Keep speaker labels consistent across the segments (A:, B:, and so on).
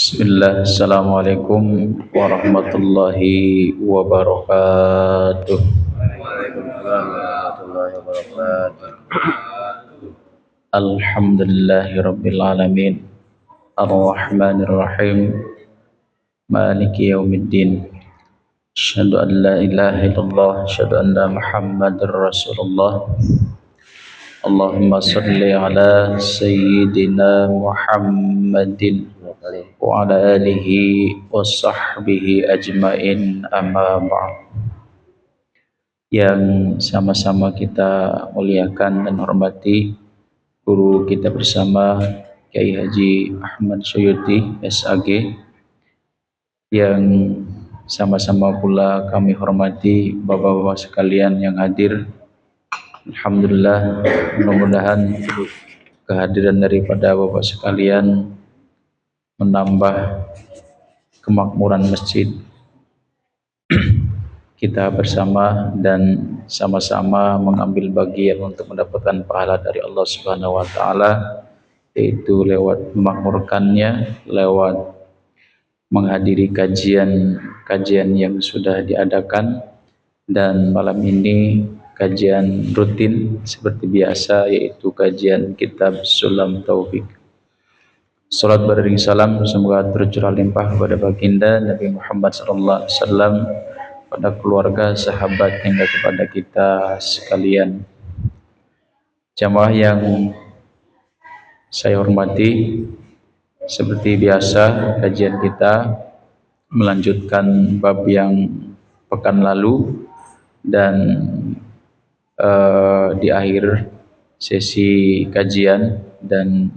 A: Bismillah, Assalamualaikum warahmatullahi wabarakatuh.
B: Waalaikumsalam warahmatullahi wabarakatuh.
A: Alhamdulillahi rabbil alamin, ar-rahmanir rahim, maliki yaumiddin. Asyhadu an la ilaha illallah, asyhadu anna muhammadar rasulullah. Allahumma salli ala sayyidina Muhammadin wa ala alihi wa sahbihi ajmain, amma ba'd. Yang sama-sama kita muliakan dan hormati guru kita bersama, Kiai Haji Ahmad Suyuti SAG, yang sama-sama pula kami hormati bapak-bapak sekalian yang hadir. Alhamdulillah, mudah-mudahan kehadiran daripada bapak sekalian menambah kemakmuran masjid kita bersama dan sama-sama mengambil bagian untuk mendapatkan pahala dari Allah Subhanahu wa taala, yaitu lewat memakmurkannya, lewat menghadiri kajian yang sudah diadakan, dan malam ini kajian rutin seperti biasa, yaitu kajian kitab Sulam Taufik. Salat beriring salam semoga tercurah limpah kepada baginda Nabi Muhammad SAW, pada keluarga, sahabat, hingga kepada kita sekalian. Jamaah yang saya hormati, seperti biasa kajian kita melanjutkan bab yang pekan lalu, dan di akhir sesi kajian, dan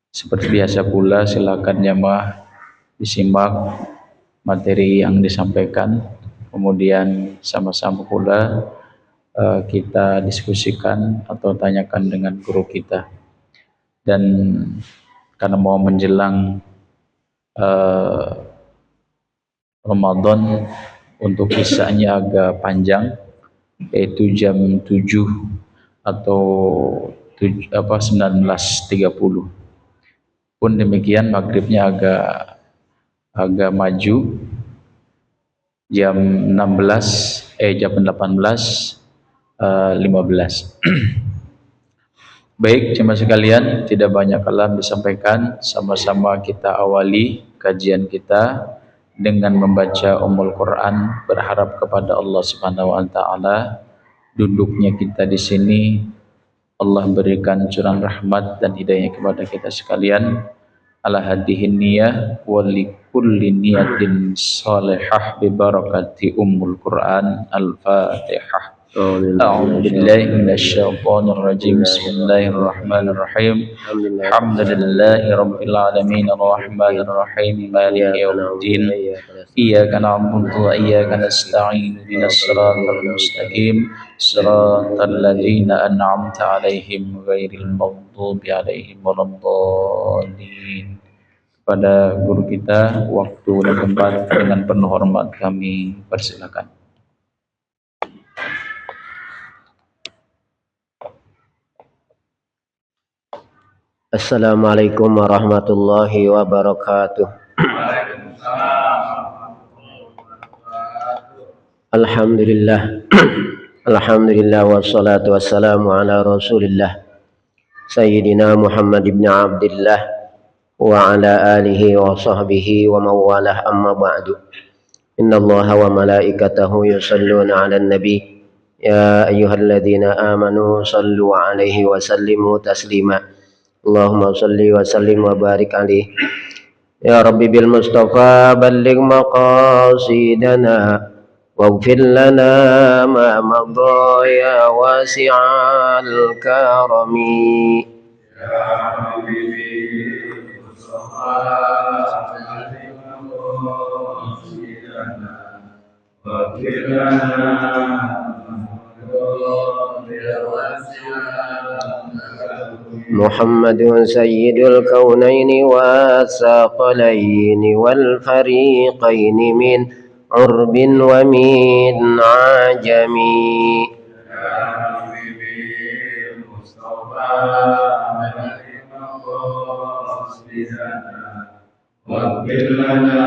A: seperti biasa pula silakan jamaah disimak materi yang disampaikan, kemudian sama-sama pula kita diskusikan atau tanyakan dengan guru kita. Dan karena mau menjelang Ramadan, untuk kisahnya agak panjang, yaitu jam 7 atau 19.30. Pun demikian maghribnya agak maju, jam 18.15. Baik jemaah sekalian, tidak banyak kalam disampaikan, sama-sama kita awali kajian kita dengan membaca Ummul Quran, berharap kepada Allah Subhanahu wa taala duduknya kita di sini Allah berikan curahan rahmat dan hidayah kepada kita sekalian. Ala hadihin niyah wa likulli niyatin salihah bi barakati Ummul Quran. Al-Fatihah. A'udzu billahi minasyaitonir rajim. Bismillahirrahmanirrahim. Alhamdulillahi rabbil alamin, arrahmanir rahim, maliki yaumiddin. Iyyaka na'budu wa iyyaka nasta'in, ihdinas siratal mustaqim, siratal ladzina an'amta 'alaihim ghairil maghdubi 'alaihim waladdallin. Kepada guru kita, waktu dan tempat dengan penuh hormat kami persilakan.
B: Assalamualaikum warahmatullahi wabarakatuh. Alhamdulillah. Alhamdulillah wassalatu wassalamu ala Rasulillah Sayyidina Muhammad ibn Abdillah wa ala alihi wa sahbihi wa mawalah, amma ba'du. Inna Allaha wa malaikatahu yusalluna ala nabi ya ayyuhalladzina amanu sallu alaihi wa sallimu taslima. Allahumma salli wa sallim wa barik alaihi. Ya Rabbi bil Mustafa balligh maqasidana waghfir lana ma madha ya wasi'al karami. Ya Rabbi bil Mustafa balligh maqasidana waghfir lana ma madha ya wasi'al محمد سيد الكونين والثقلين والفريقين من عرب ومن عجم.
A: واغفر لنا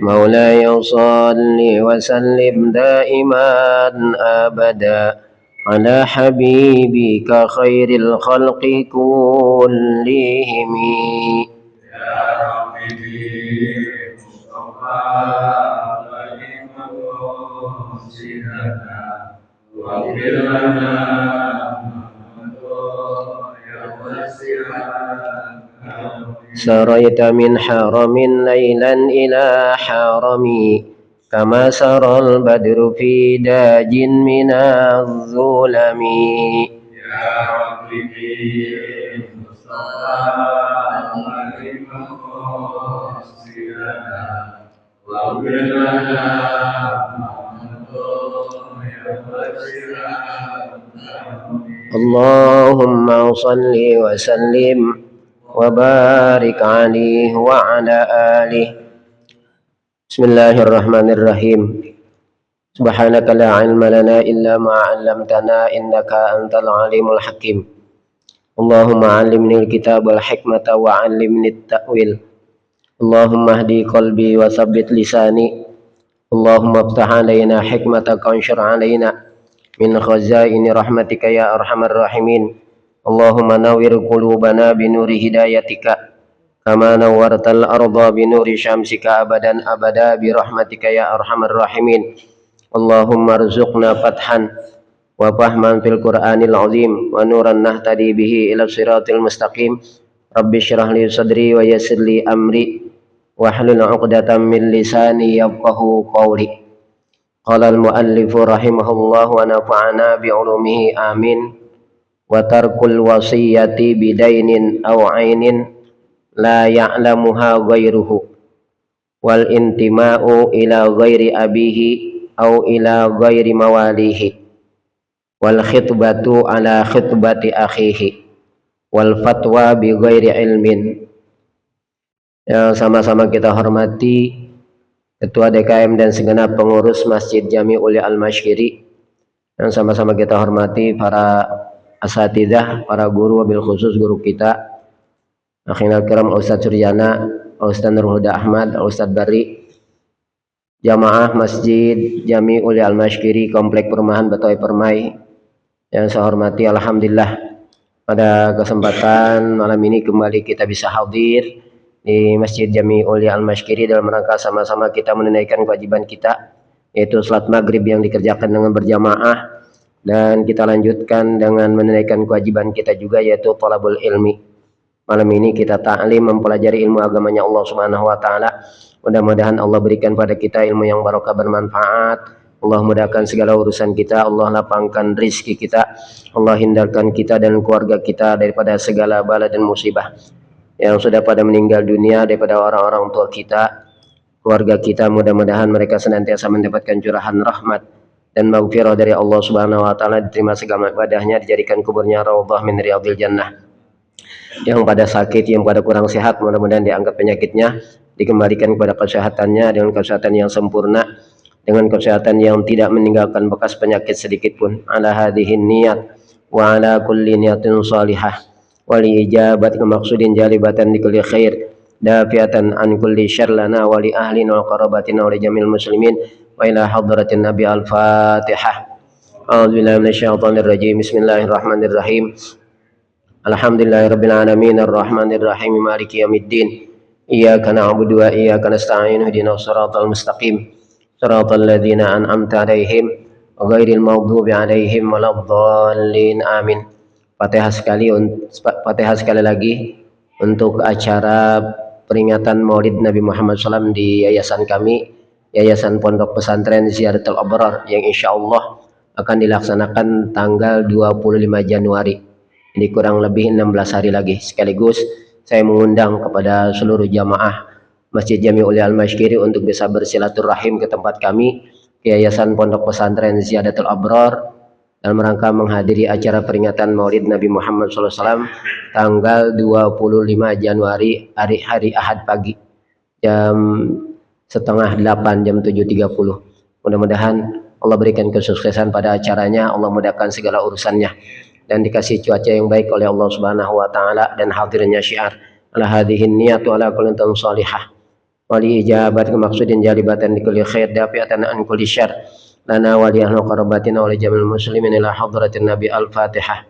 B: مولاي صل وسلم دائما أبدا على حبيبك خير الخلق كلهم
A: يا ربي مصطفى واغفر لنا
B: سريت من حرم ليلا إلى حرمي كما سرى البدر في داج من الظلم
A: يا ربي مصطفى واغفر لنا
B: اللهم صل وسلم وبارك عليه وعلى آله. Bismillahirrahmanirrahim. Subhanaka la ilma lana illa ma 'allamtana innaka antal alimul hakim. Allahumma 'allimni al-kitab wal hikmata wa 'allimni at-ta'wil. Allahumma hdi qalbi wa tsabbit lisani. Allahumma iftah 'alaina hikmataka wanshur 'alaina min khazaini rahmatika ya arhamar rahimin. Allahumma nawwir qulubana binuri hidayatika kama nawwartal arda binuri syamsika abadan abada bi rahmatika ya arhamar rahimin. Allahumma rzuqna fathan wa fahman fil qur'anil azim wa nuran nahtadi bihi ila siratil mustaqim. Rabbi shrah li sadri wa yassir li amri wahlul 'uqdatam min lisani yafqahu qawli. Qala al-muallif rahimahullah wa nafa'ana bi 'ulumihi amin. Wa tarkul wasiyati bidainin aw 'ainin la ya'lamuha ghairuhu wal intima'u ila ghairi abihi aw ila ghairi mawalihi wal khitbatu ala khitbati akhihi wal fatwa bi ghairi ilmin. Yang sama-sama kita hormati Ketua DKM dan segenap pengurus Masjid Jami'ul Al-Mashkiri, yang sama-sama kita hormati para asatidzah, para guru, wabil khusus guru kita Akhirul Kiram Ustadz Suryana, Ustadz Nurul Huda Ahmad, Ustadz Bari, jamaah Masjid Jami'ul Al-Mashkiri Komplek Perumahan Batoy Permai yang saya hormati. Alhamdulillah pada kesempatan malam ini kembali kita bisa hadir di Masjid Jami'ul Al-Mashkiri dalam rangka sama-sama kita menunaikan kewajiban kita, yaitu salat maghrib yang dikerjakan dengan berjamaah, dan kita lanjutkan dengan menunaikan kewajiban kita juga, yaitu thalabul ilmi. Malam ini kita ta'lim mempelajari ilmu agamanya Allah Subhanahu wa taala. Mudah-mudahan Allah berikan pada kita ilmu yang barokah bermanfaat. Allah mudahkan segala urusan kita, Allah lapangkan rizki kita, Allah hindarkan kita dan keluarga kita daripada segala bala dan musibah. Yang sudah pada meninggal dunia daripada orang-orang tua kita, keluarga kita, mudah-mudahan mereka senantiasa mendapatkan curahan rahmat dan maghfirah dari Allah Subhanahu wa taala, diterima segala ibadahnya, dijadikan kuburnya raudhah min riyadhil jannah. Yang pada sakit, yang pada kurang sehat, mudah-mudahan diangkat penyakitnya, dikembalikan kepada kesehatannya dengan kesehatan yang sempurna, dengan kesehatan yang tidak meninggalkan bekas penyakit sedikit pun. Ala hadhihi niyat wa ala kulli niyatin salihah wali ijabat kemaksudin jalibatan di kulli khair dafiatan an kulli syarr lana wali ahlina wa qarabatina wa jamil muslimin wa ila hadratin nabi. Al-Fatihah. A'udzubillahi minasyaitonir rajim. Bismillahirrahmanirrahim. Alhamdulillahirabbil alamin arrahmanir rahim maliki yaumiddin. Iyyaka na'budu wa iyyaka nasta'in ihdinas siratal mustaqim siratal ladzina an'amta 'alaihim ghairil maghdubi 'alaihim waladdallin. Amin. Fatihah sekali lagi untuk acara peringatan Maulid Nabi Muhammad SAW di yayasan kami, Yayasan Pondok Pesantren Ziyaratul Abrar, yang insya Allah akan dilaksanakan tanggal 25 Januari. Ini kurang lebih 16 hari lagi. Sekaligus saya mengundang kepada seluruh jamaah Masjid Jami'ul Al-Mashkiri untuk bisa bersilaturahim ke tempat kami, Yayasan Pondok Pesantren Ziyaratul Abrar, dalam rangka menghadiri acara peringatan Maulid Nabi Muhammad SAW tanggal 25 Januari hari Ahad pagi jam setengah 8, jam 7.30. Mudah-mudahan Allah berikan kesuksesan pada acaranya, Allah mudahkan segala urusannya, dan dikasih cuaca yang baik oleh Allah Subhanahu wa taala, dan hadirnya syiar ala hadhihi niyatu ala kulli tan salihah wali ijabat maksudin jalibatan di kulli khair dafi'atan an kulli syarr lana wa li ahli qarabatina wa li jamil muslimin ila hadratin nabi al-fatihah.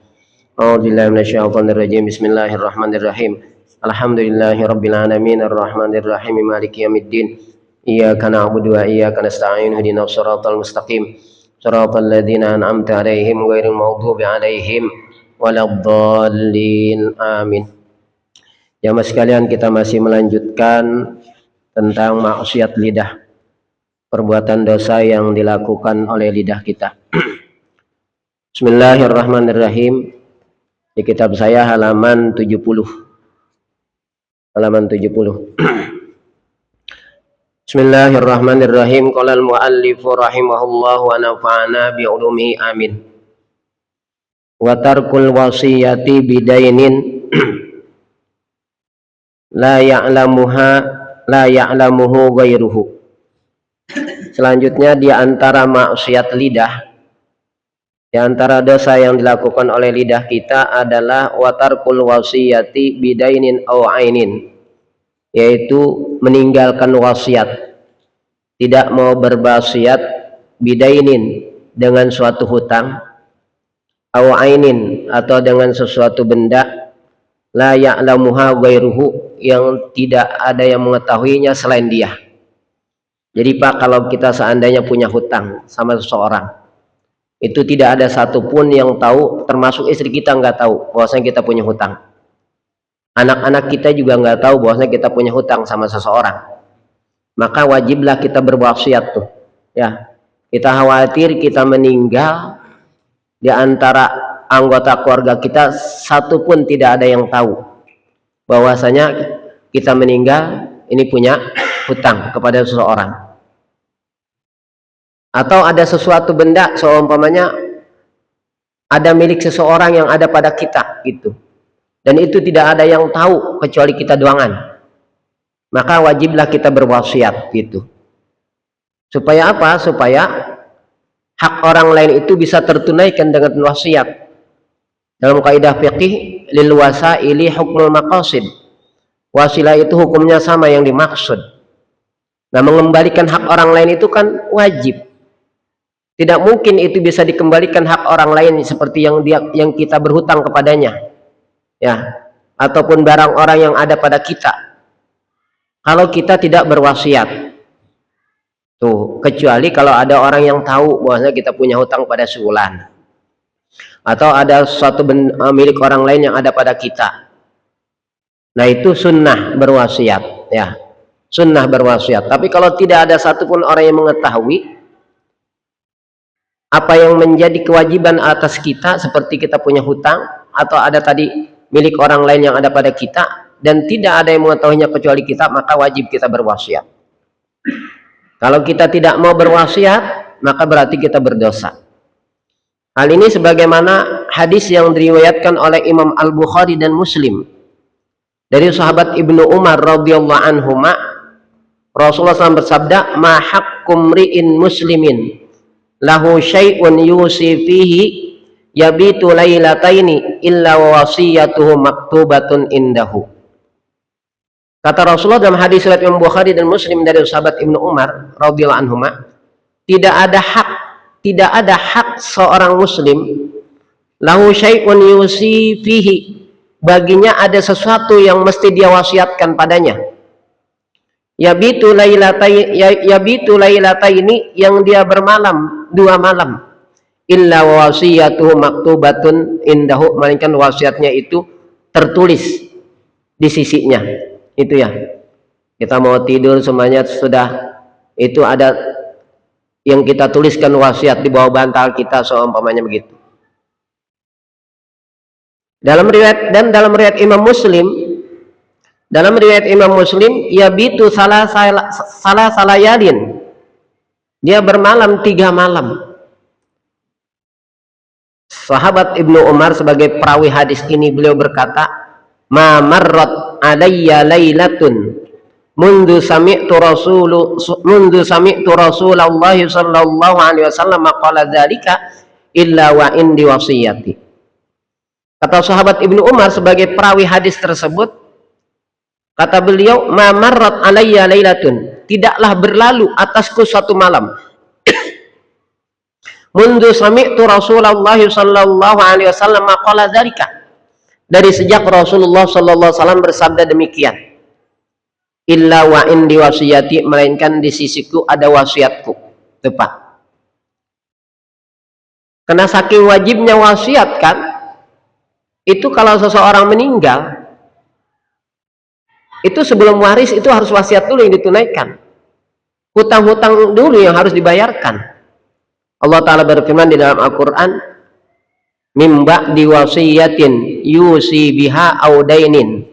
B: A'udzubillahi minasyaitonir rajim. Bismillahirrahmanirrahim. Alhamdulillahi rabbil alamin arrahmanir rahim maliki yaumiddin. Iyyaka na'budu wa iyyaka nasta'in ihdinas siratal mustaqim siratal ladzina an'amta 'alaihim ghairil maghdubi 'alaihim waladdallin. Amin. Jamaah sekalian, kita masih melanjutkan tentang maksiat lidah, perbuatan dosa yang dilakukan oleh lidah kita. Bismillahirrahmanirrahim. Di kitab saya halaman 70. Halaman 70. Bismillahirrahmanirrahim. Qala al-muallif rahimahullah wa nafa'ana bi ulumihi amin. Wa tarkul wasiyati bidainin la ya'lamuhu ghairuhu. Selanjutnya, di antara maksiat lidah, di antara dosa yang dilakukan oleh lidah kita adalah watarkul wasiyati bidainin aw ainin, yaitu meninggalkan wasiat, tidak mau berwasiat, bidainin dengan suatu hutang, aw ainin atau dengan sesuatu benda, la ya'lamuha ghairuhu, yang tidak ada yang mengetahuinya selain dia. Jadi Pak, kalau kita seandainya punya hutang sama seseorang, itu tidak ada satupun yang tahu, termasuk istri kita nggak tahu bahwasanya kita punya hutang. Anak-anak kita juga nggak tahu bahwasanya kita punya hutang sama seseorang. Maka wajiblah kita berwasiat tuh. Ya, kita khawatir kita meninggal, di antara anggota keluarga kita satupun tidak ada yang tahu bahwasanya kita meninggal ini punya hutang kepada seseorang. Atau ada sesuatu benda, seumpamanya ada milik seseorang yang ada pada kita gitu, dan itu tidak ada yang tahu kecuali kita doangan. Maka wajiblah kita berwasiat gitu. Supaya apa? Supaya hak orang lain itu bisa tertunaikan dengan wasiat. Dalam kaidah fiqih, lil wasaili hukmul maqasid. Wasilah itu hukumnya sama yang dimaksud. Nah, mengembalikan hak orang lain itu kan wajib. Tidak mungkin itu bisa dikembalikan hak orang lain seperti yang kita berhutang kepadanya, ya, ataupun barang orang yang ada pada kita. Kalau kita tidak berwasiat, tuh, kecuali kalau ada orang yang tahu bahwasanya kita punya hutang pada sebulan, atau ada suatu milik orang lain yang ada pada kita. Nah, itu sunnah berwasiat, ya, sunnah berwasiat. Tapi kalau tidak ada satupun orang yang mengetahui apa yang menjadi kewajiban atas kita, seperti kita punya hutang atau ada tadi milik orang lain yang ada pada kita, dan tidak ada yang mengetahuinya kecuali kita, maka wajib kita berwasiat. Kalau kita tidak mau berwasiat, maka berarti kita berdosa. Hal ini sebagaimana hadis yang diriwayatkan oleh Imam Al-Bukhari dan Muslim dari sahabat Ibnu Umar radhiyallahu anhuma, Rasulullah SAW bersabda, ma haqqum ri'in muslimin lahu syai'un yusi fihi yabitu lailataini illa wasiyatuhu maktubatun indahu. Kata Rasulullah dalam hadis riwayat Imam Bukhari dan Muslim dari sahabat Ibnu Umar radhiyallahu anhuma, tidak ada hak seorang muslim lahu syai'un yusi fihi, baginya ada sesuatu yang mesti dia wasiatkan padanya, yabitu lailataini, yang dia bermalam 2 malam, illa wasiyatuhu maktubatun indahu, melainkan wasiatnya itu tertulis di sisinya. Itu ya, kita mau tidur semuanya sudah, itu ada yang kita tuliskan wasiat di bawah bantal kita, seumpamanya begitu. Dalam riwayat Imam Muslim, yabitu salah salayalin, dia bermalam 3 malam. Sahabat Ibnu Umar sebagai perawi hadis ini, beliau berkata, ma marrat alayya lailatun mundu sami'tu Rasulullah sallallahu alaihi wasallam qala dzalika illa wa indi wasiyati. Kata sahabat Ibnu Umar sebagai perawi hadis tersebut, kata beliau, "Ma marrat alayya lailatun," tidaklah berlalu atasku suatu malam, "mundu sami'tu Rasulullah sallallahu alaihi wasallam qala dzalika," dari sejak Rasulullah sallallahu alaihi wasallam bersabda demikian, "illa wa indi wasiyati," melainkan di sisiku ada wasiatku. Tepat. Karena saking wajibnya wasiat kan, itu kalau seseorang meninggal, itu sebelum waris itu harus wasiat dulu yang ditunaikan. Hutang-hutang dulu yang harus dibayarkan. Allah Ta'ala berfirman di dalam Al-Quran, "Mim ba'di wasiyatin yusi biha audainin."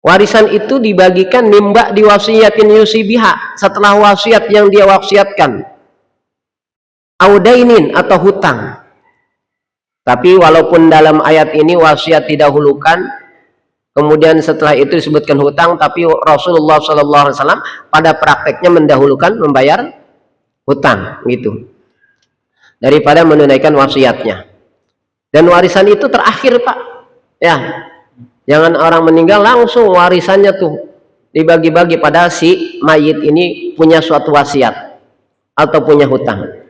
B: Warisan itu dibagikan mim ba'di wasiyatin yusi biha, setelah wasiat yang dia wasiatkan. Audainin atau hutang. Tapi walaupun dalam ayat ini wasiat didahulukan, kemudian setelah itu disebutkan hutang, tapi Rasulullah SAW pada prakteknya mendahulukan membayar hutang gitu, daripada menunaikan wasiatnya. Dan warisan itu terakhir, Pak. Ya, jangan orang meninggal langsung warisannya tuh dibagi-bagi, pada si mayit ini punya suatu wasiat atau punya hutang.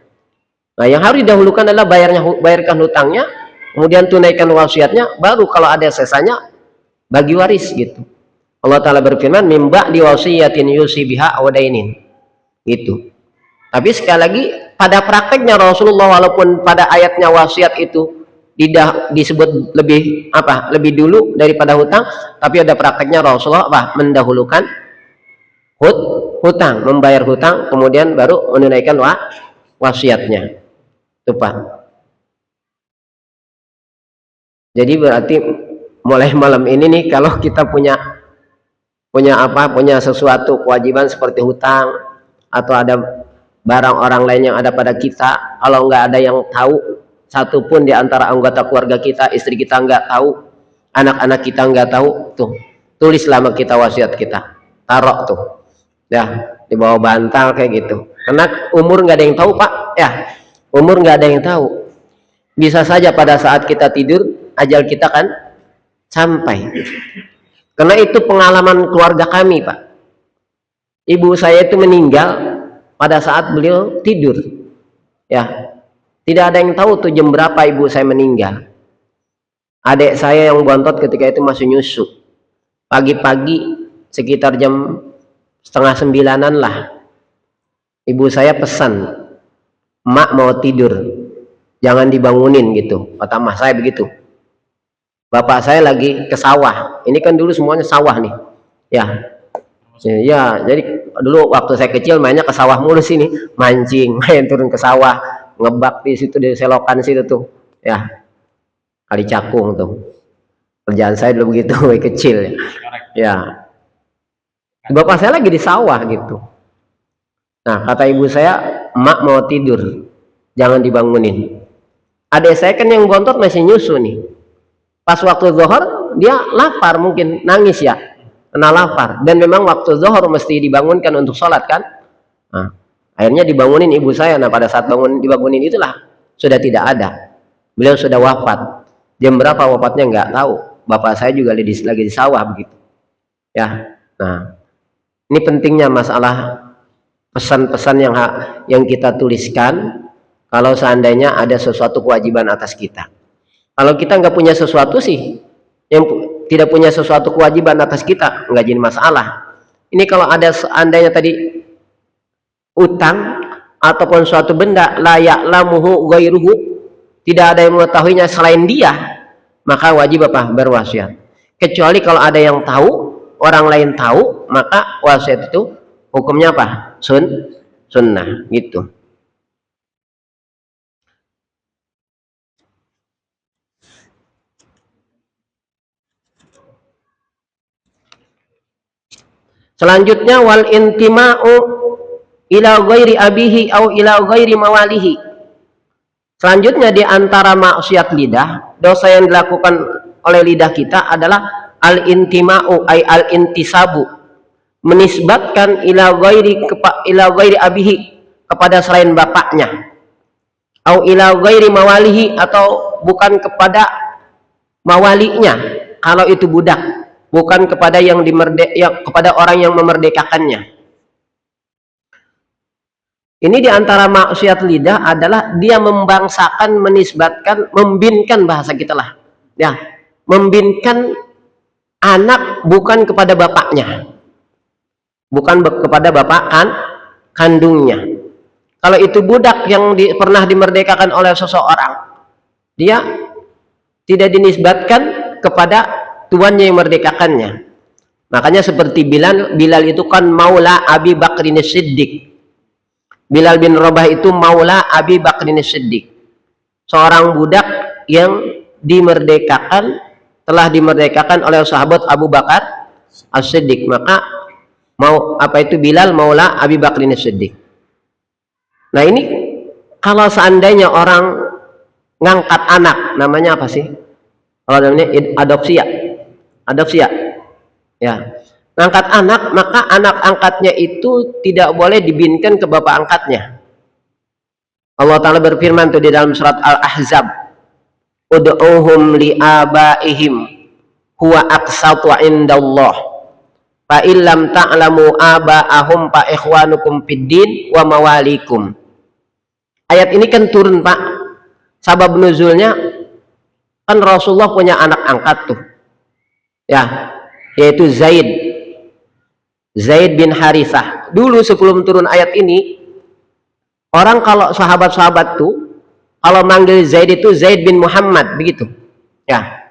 B: Nah, yang harus didahulukan adalah bayarkan hutangnya, kemudian tunaikan wasiatnya, baru kalau ada sisanya bagi waris gitu. Allah Ta'ala berfirman, "Mim ba'di wasiyatin yusi biha audainin." Gitu. Tapi sekali lagi pada prakteknya Rasulullah, walaupun pada ayatnya wasiat itu disebut lebih dulu daripada hutang, tapi ada prakteknya Rasulullah mendahulukan hutang, membayar hutang, kemudian baru menunaikan wasiatnya. Itu, Pak. Jadi berarti mulai malam ini nih, kalau kita punya sesuatu kewajiban seperti hutang atau ada barang orang lain yang ada pada kita, kalau nggak ada yang tahu, satupun di antara anggota keluarga kita, istri kita nggak tahu, anak-anak kita nggak tahu, tuh tulis lama kita wasiat kita, taruh tuh, ya di bawah bantal kayak gitu. Karena umur nggak ada yang tahu, Pak, ya. Umur nggak ada yang tahu. Bisa saja pada saat kita tidur, ajal kita kan sampai. Karena itu pengalaman keluarga kami, Pak. Ibu saya itu meninggal pada saat beliau tidur. Ya, tidak ada yang tahu tuh jam berapa ibu saya meninggal. Adik saya yang bontot ketika itu masih nyusu. Pagi-pagi sekitar jam 8:30 lah, ibu saya pesan, "Mak mau tidur, jangan dibangunin," gitu. Kata emak saya begitu. Bapak saya lagi ke sawah. Ini kan dulu semuanya sawah nih. Ya. Ya, jadi dulu waktu saya kecil mainnya ke sawah mulu sini, mancing, main turun ke sawah, ngebak di situ, di selokan situ tuh. Ya. Kali Cakung tuh. Kerjaan saya dulu begitu, kecil ya. Ya. Bapak saya lagi di sawah gitu. Nah, kata ibu saya, "Mak mau tidur, jangan dibangunin." Adik saya kan yang bontot masih nyusu nih. Pas waktu zuhur dia lapar, mungkin nangis ya, kena lapar. Dan memang waktu zuhur mesti dibangunkan untuk sholat kan. Nah, akhirnya dibangunin ibu saya. Nah, pada saat dibangunin itulah sudah tidak ada. Beliau sudah wafat. Jam berapa wafatnya nggak tahu. Bapak saya juga lagi di sawah begitu. Ya. Nah, ini pentingnya masalah pesan-pesan yang kita tuliskan kalau seandainya ada sesuatu kewajiban atas kita. Kalau kita nggak punya sesuatu sih, yang tidak punya sesuatu kewajiban atas kita, nggak jadi masalah. Ini kalau ada seandainya tadi utang ataupun suatu benda la ya'lamuhu ghairuhu, tidak ada yang mengetahuinya selain dia, maka wajib berwasiat. Kecuali kalau ada yang tahu, orang lain tahu, maka wasiat itu hukumnya apa? Sunnah gitu. Selanjutnya wal intima'u ila ghairi abihi au ila ghairi mawalihi. Selanjutnya di antara maksiat lidah, dosa yang dilakukan oleh lidah kita adalah al intima'u ay al intisabu, menisbatkan ila ghairi abihi, kepada selain bapaknya, au ila ghairi mawalihi, atau bukan kepada mawalinya kalau itu budak, bukan kepada kepada orang yang memerdekakannya. Ini diantara maksiat lidah adalah dia membangsakan, menisbatkan, membinkan, bahasa kita lah ya, membinkan anak bukan kepada bapaknya, bukan kepada bapak kandungnya. Kalau itu budak yang pernah dimerdekakan oleh seseorang, dia tidak dinisbatkan kepada tuannya yang merdekakannya. Makanya seperti Bilal itu kan maula Abi Bakrin Siddiq. Bilal bin Rabah itu maula Abi Bakrin Siddiq, seorang budak yang telah dimerdekakan oleh sahabat Abu Bakar As-Siddiq. Maka Bilal maula Abi Bakrin Siddiq. Nah ini kalau seandainya orang ngangkat anak, namanya apa sih? Kalau namanya adopsi ya. Ngangkat anak, maka anak angkatnya itu tidak boleh dibinkan ke bapak angkatnya. Allah Ta'ala berfirman tuh di dalam surat Al-Ahzab, ud'uhum li'abaihim huwa aqsatu indallah fa illam ta'lamu aba'ahum fa ikhwanukum fiddin wa mawalikum. Ayat ini kan turun, Pak. Sabab nuzulnya kan Rasulullah punya anak angkat tuh ya, yaitu Zaid bin Harithah. Dulu sebelum turun ayat ini, orang kalau sahabat-sahabat tuh kalau manggil Zaid itu Zaid bin Muhammad, begitu ya.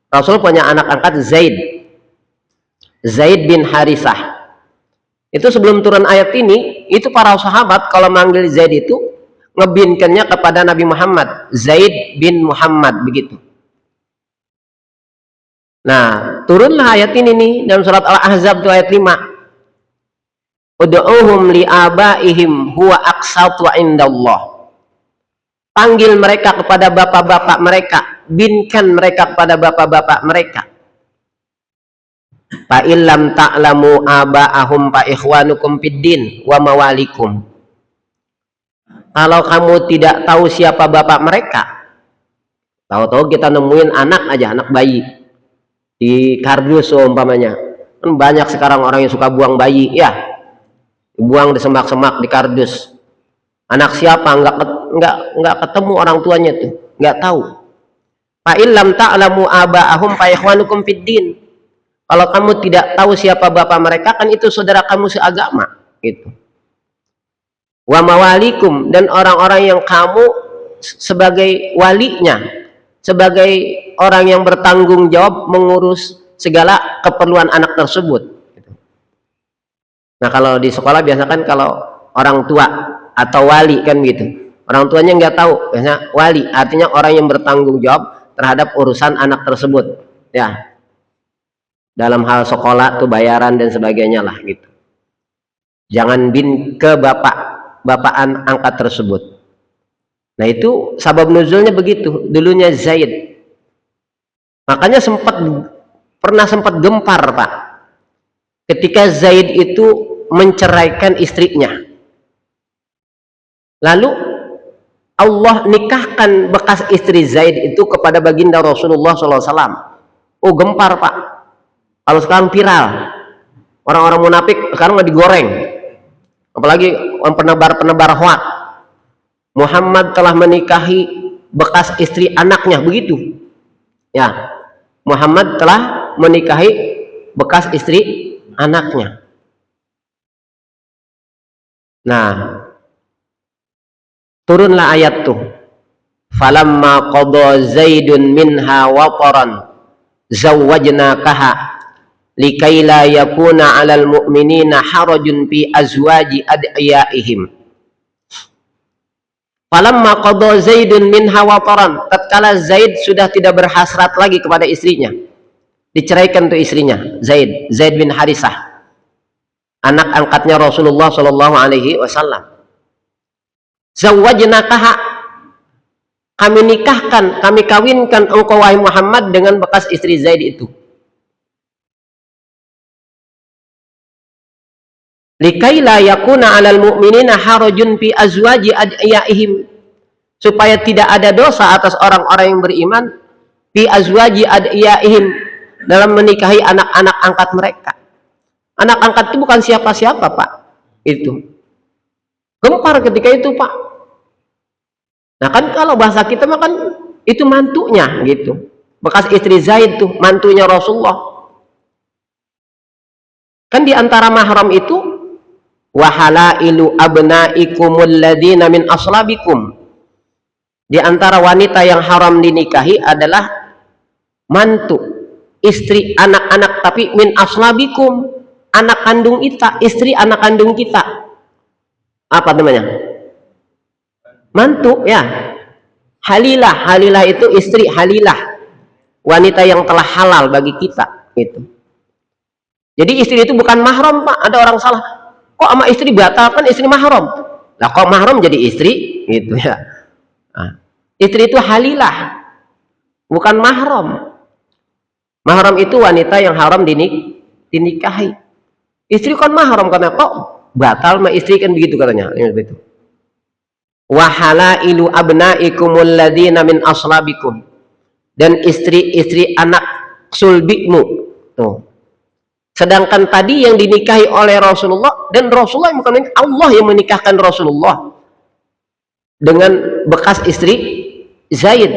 B: Rasul punya anak angkat Zaid bin Harithah. Itu sebelum turun ayat ini, itu para sahabat kalau manggil Zaid itu ngebinkannya kepada Nabi Muhammad, Zaid bin Muhammad, begitu. Nah, turunlah ayat ini nih dalam surat Al-Ahzab itu ayat 5. Ud'uhum li'abaihim huwa aqsatu indallah. Panggil mereka kepada bapak-bapak mereka, binkan mereka kepada bapak-bapak mereka. Fa illam ta'lamu aba'ahum fa ikhwanukum fiddin wa mawalikum. Kalau kamu tidak tahu siapa bapak mereka, tahu-tahu kita nemuin anak aja, anak bayi di kardus umpamanya. Kan banyak sekarang orang yang suka buang bayi, ya. Buang di semak-semak, di kardus. Anak siapa? Enggak ketemu orang tuanya tuh, enggak tahu. Fa illam ta'lamu aba'ahum fa ikhwanukum fiddin. Kalau kamu tidak tahu siapa bapak mereka, kan itu saudara kamu seagama, gitu. Wa mawalikum, dan orang-orang yang kamu sebagai walinya, sebagai orang yang bertanggung jawab mengurus segala keperluan anak tersebut. Nah kalau di sekolah biasa kan kalau orang tua atau wali kan gitu, orang tuanya nggak tahu, biasanya wali artinya orang yang bertanggung jawab terhadap urusan anak tersebut ya, dalam hal sekolah tuh bayaran dan sebagainya lah gitu. Jangan bin ke bapakan angkat tersebut. Nah itu sabab nuzulnya begitu, dulunya Zaid. Makanya pernah sempat gempar, Pak, ketika Zaid itu menceraikan istrinya. Lalu Allah nikahkan bekas istri Zaid itu kepada baginda Rasulullah SAW. Oh gempar, Pak. Kalau sekarang viral, orang-orang munafik sekarang nggak digoreng, apalagi penebar hoak. Muhammad telah menikahi bekas istri anaknya, begitu ya. Muhammad telah menikahi bekas istri anaknya. Nah, turunlah ayat tuh. Falamma qada Zaidun minha wataran zawwajnakaha likai la yakuna 'alal mu'minina harajun fi azwaji adiyaihim. Falamma qada Zaidun minha wataran, tatkala Zaid sudah tidak berhasrat lagi kepada istrinya, diceraikan tuh istrinya, Zaid bin Harithah, anak angkatnya Rasulullah Shallallahu Alaihi Wasallam. Zawwajnakaha, kami nikahkan, kami kawinkan engkau wahai Muhammad dengan bekas istri Zaid itu. Likai la yakuna 'alal mu'minina harajun fi azwaji adiyaihim, supaya tidak ada dosa atas orang-orang yang beriman fi azwaji adiyaihim, dalam menikahi anak-anak angkat mereka. Anak angkat itu bukan siapa-siapa, Pak. Itu gempar ketika itu, Pak. Nah kan kalau bahasa kita mah kan itu mantunya gitu. Bekas istri Zaid tuh, mantunya Rasulullah. Kan di antara mahram itu wa halailu abnaikumul ladina min aslabikum. Di antara wanita yang haram dinikahi adalah mantu, istri anak-anak, tapi min aslabikum, anak kandung kita, istri anak kandung kita. Apa namanya? Mantu ya. Halilah, halilah itu istri halilah. Wanita yang telah halal bagi kita itu. Jadi istri itu bukan mahram, Pak. Ada orang salah. Kok sama istri batalkan istri mahram? Lah kok mahram jadi istri? Gitu ya. Nah, istri itu halilah, bukan mahram. Mahram itu wanita yang haram dinikahi. Istri kan mahram, karena kok batal sama istri kan begitu katanya. Begitu. Wa halailu abnaikumul ladina min aslabikum, dan istri-istri anak sulbimu. Tuh. Sedangkan tadi yang dinikahi oleh Rasulullah, dan Rasulullah yang bukan Allah yang menikahkan Rasulullah dengan bekas istri Zaid.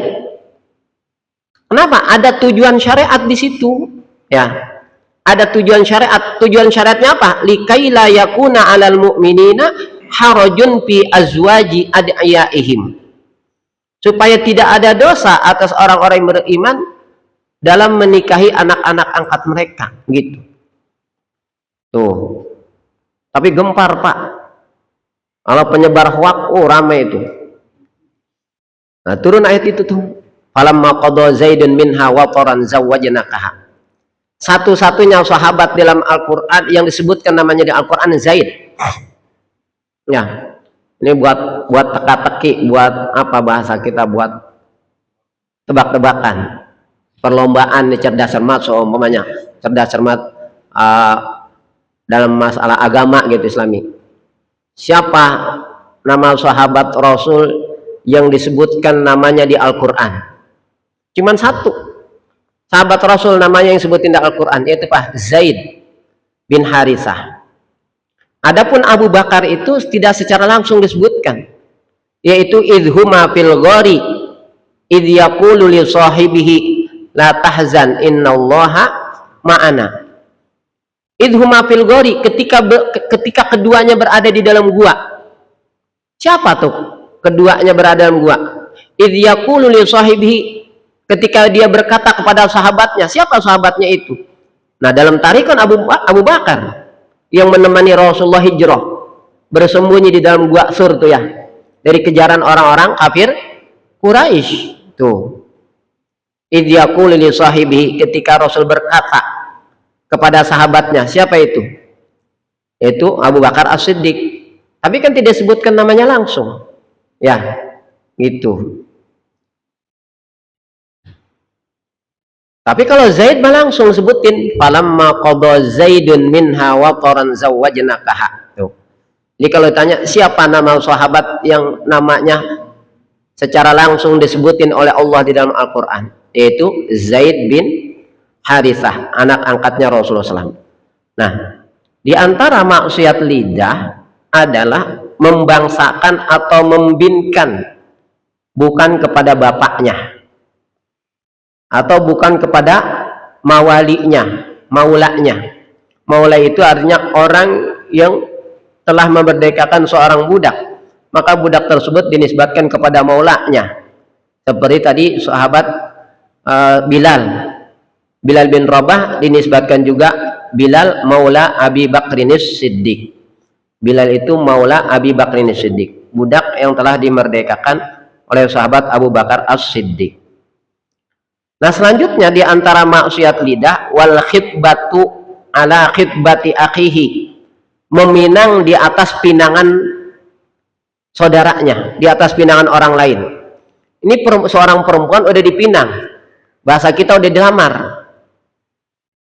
B: Kenapa? Ada tujuan syariat di situ. Ya, ada tujuan syariat. Tujuan syariatnya apa? Likai la yakuna 'alal mu'minina harajun fi azwaji adiyaihim. Supaya tidak ada dosa atas orang-orang yang beriman dalam menikahi anak-anak angkat mereka, gitu. Tuh. Tapi gempar, Pak. Kalau penyebar hoax, ramai itu. Nah, turun ayat itu tuh. Falamma qada Zaidun minha wataran zawwajnakaha. Satu-satunya sahabat dalam Al-Qur'an yang disebutkan namanya di Al-Qur'an Zaid. Ya. Ini buat teka-teki, buat apa bahasa kita, buat tebak-tebakan. Perlombaan di cerdas cermat, seumpamanya cerdas cermat dalam masalah agama gitu Islami. Siapa nama sahabat Rasul yang disebutkan namanya di Al-Quran? Cuman satu sahabat Rasul namanya yang disebutin di Al-Quran, yaitu Pak Zaid bin Harithah. Adapun Abu Bakar itu tidak secara langsung disebutkan, yaitu idhuma fil ghari idh yaqulu li sahibihi la tahzan innallaha ma'ana. Idhuma fil ghari, ketika keduanya berada di dalam gua. Siapa tuh keduanya berada dalam gua? Idh yaqulu li sahibihi, ketika dia berkata kepada sahabatnya. Siapa sahabatnya itu? Nah, dalam tarikan Abu Bakar yang menemani Rasulullah hijrah, bersembunyi di dalam gua Sur tuh ya, dari kejaran orang-orang kafir Quraisy tuh. Idh yaqulu li sahibihi, ketika Rasul berkata kepada sahabatnya. Siapa itu? Itu Abu Bakar As-Siddiq. Tapi kan tidak disebutkan namanya langsung. Ya, gitu. Tapi kalau Zaid mah langsung sebutin, falamma qada Zaidun minha wataran zawwajnakaha. Tuh. Jadi kalau ditanya siapa nama sahabat yang namanya secara langsung disebutin oleh Allah di dalam Al-Qur'an, yaitu Zaid bin Harithah, anak angkatnya Rasulullah SAW. Nah, di antara maksiat lidah adalah membangsakan atau membinkan bukan kepada bapaknya atau bukan kepada mawalinya, maulanya. Maula itu artinya orang yang telah memerdekakan seorang budak, maka budak tersebut dinisbatkan kepada maulanya. Seperti tadi sahabat Bilal bin Rabah dinisbatkan juga Bilal maula Abi Bakrin Siddiq. Bilal itu maula Abi Bakrin Siddiq, budak yang telah dimerdekakan oleh sahabat Abu Bakar As-Siddiq. Nah, selanjutnya di antara maksiat lidah wal khitbatu ala khitbati akhihi, meminang di atas pinangan saudaranya, di atas pinangan orang lain. Ini seorang perempuan udah dipinang, bahasa kita udah dilamar.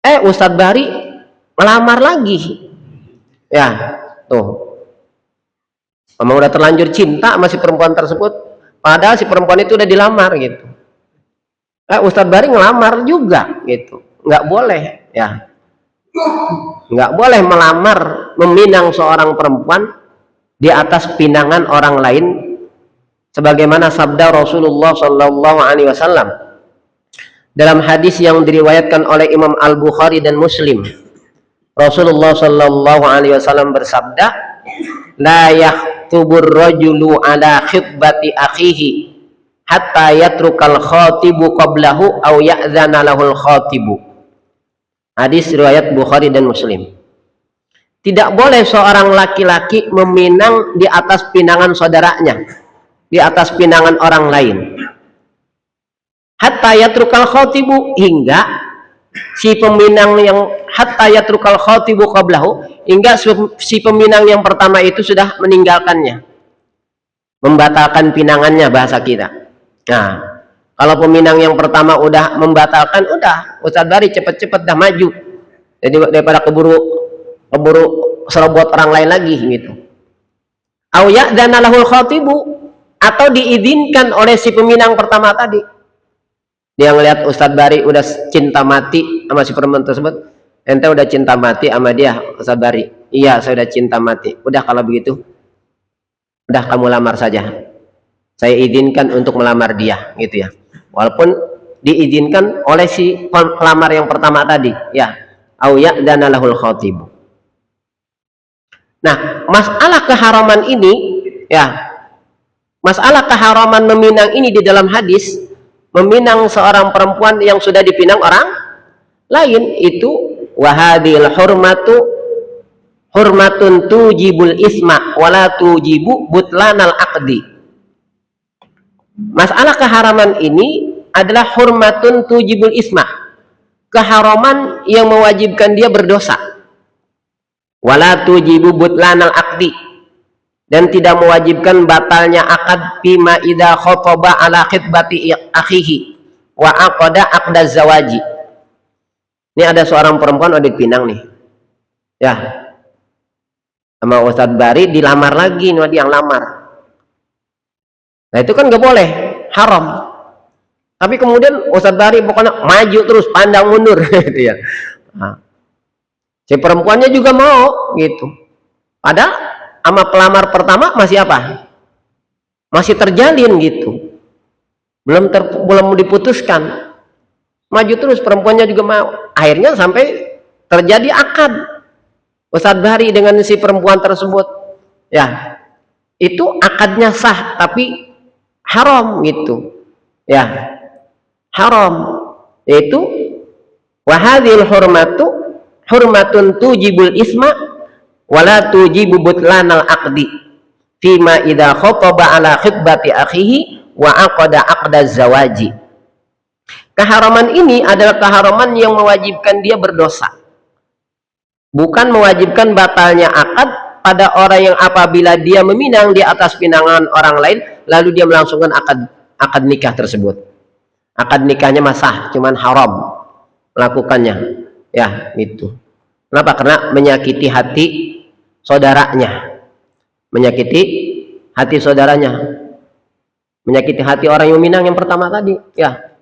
B: Ustadz Bari melamar lagi. Ya, tuh. Memang udah terlanjur cinta masih perempuan tersebut. Padahal si perempuan itu udah dilamar gitu. Ustadz Bari ngelamar juga gitu. Nggak boleh ya. Nggak boleh melamar, meminang seorang perempuan di atas pinangan orang lain, sebagaimana sabda Rasulullah Shallallahu Alaihi Wasallam dalam hadis yang diriwayatkan oleh Imam Al Bukhari dan Muslim. Rasulullah Shallallahu Alaihi Wasallam bersabda, la yahtubur rajulu ala khitbati akhihi hatta yatrukal khatibu qablahu aw ya'zana lahul khatibu. Hadis riwayat Bukhari dan Muslim. Tidak boleh seorang laki-laki meminang di atas pinangan saudaranya, di atas pinangan orang lain. Hatta yatrukal khatibu, hingga si peminang yang hatta yatrukal khatibu qablahu, hingga si peminang yang pertama itu sudah meninggalkannya, membatalkan pinangannya bahasa kita. Nah, kalau peminang yang pertama udah membatalkan, udah Ustadz Bari cepet-cepet dah maju, jadi daripada keburu serobot orang lain lagi gitu. Au ya'dzana lahul khatibu, atau diizinkan oleh si peminang pertama tadi. Dia ngelihat Ustadz Bari udah cinta mati sama si perempuan tersebut. Ente udah cinta mati sama dia, Ustadz Bari? Iya, saya udah cinta mati. Udah, kalau begitu udah kamu lamar saja, saya izinkan untuk melamar dia gitu ya. Walaupun diizinkan oleh si pelamar yang pertama tadi ya. Au ya'dzana lahul khatibu. Nah, masalah keharaman ini ya, masalah keharaman meminang ini di dalam hadis, meminang seorang perempuan yang sudah dipinang orang lain, itu wahadil hurmatun tujibul isma wala tujibu butlanal aqdi. Masalah keharaman ini adalah hurmatun tujibul isma, keharaman yang mewajibkan dia berdosa, wala tujibu butlanal aqdi, dan tidak mewajibkan batalnya akad bima idza khotaba ala khitbati akhihi wa aqada aqda zawaji. Ini ada seorang perempuan udah dipinang nih ya, sama Ustadz Bari, dilamar lagi nih dia yang lamar. Nah itu kan nggak boleh, haram. Tapi kemudian Ustadz Bari pokoknya maju terus, pandang mundur gitu ya. Nah, si perempuannya juga mau gitu, padahal sama pelamar pertama masih apa? Masih terjalin gitu. Belum diputuskan. Maju terus, perempuannya juga mau. Akhirnya sampai terjadi akad Ustadz Bari dengan si perempuan tersebut. Ya. Itu akadnya sah tapi haram gitu. Ya. Haram. Yaitu wahadil hurmatun tujibul isma wala tujibu butlanal aqdi fima idza khataba ala khitbati akhihi wa aqada aqda zawaji. Keharaman ini adalah keharaman yang mewajibkan dia berdosa, bukan mewajibkan batalnya akad pada orang yang apabila dia meminang di atas pinangan orang lain lalu dia melangsungkan akad nikah tersebut. Akad nikahnya sah, cuman haram melakukannya ya itu. Kenapa? Karena menyakiti hati saudaranya, menyakiti hati saudaranya, menyakiti hati orang yang minang yang pertama tadi ya.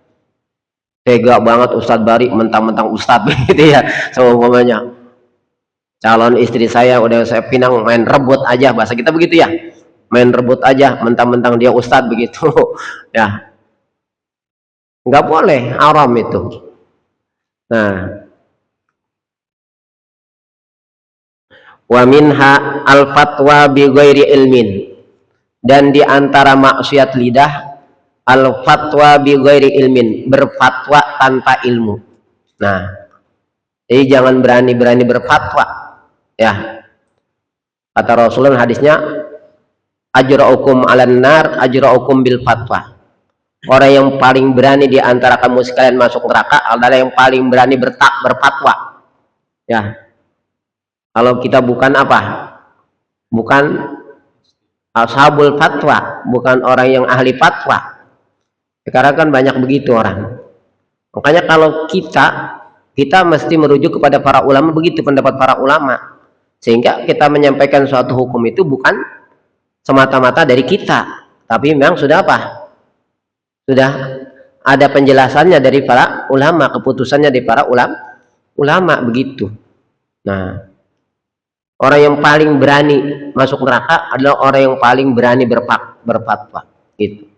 B: Tega banget Ustadz Bari mentang-mentang Ustadz gitu ya, seumpamanya calon istri saya udah saya pinang, main rebut aja, bahasa kita begitu ya, main rebut aja mentang-mentang dia Ustadz begitu ya, nggak boleh, haram itu. Nah, wa minha al fatwa bi ghairi ilmin, dan di antara maksiat lidah al fatwa bi ghairi ilmin, berfatwa tanpa ilmu. Nah, jadi jangan berani-berani berfatwa ya. Kata Rasulullah hadisnya, ajra'ukum 'alan nar ajra'ukum bil fatwa. Orang yang paling berani di antara kamu sekalian masuk neraka adalah yang paling berani berfatwa ya. Kalau kita bukan apa? Bukan ashabul fatwa, bukan orang yang ahli fatwa. Sekarang kan banyak begitu orang. Makanya kalau kita mesti merujuk kepada para ulama, begitu pendapat para ulama. Sehingga kita menyampaikan suatu hukum itu bukan semata-mata dari kita, tapi memang sudah apa? Sudah ada penjelasannya dari para ulama, keputusannya dari para ulama begitu. Nah, orang yang paling berani masuk neraka adalah orang yang paling berani berfatwa gitu.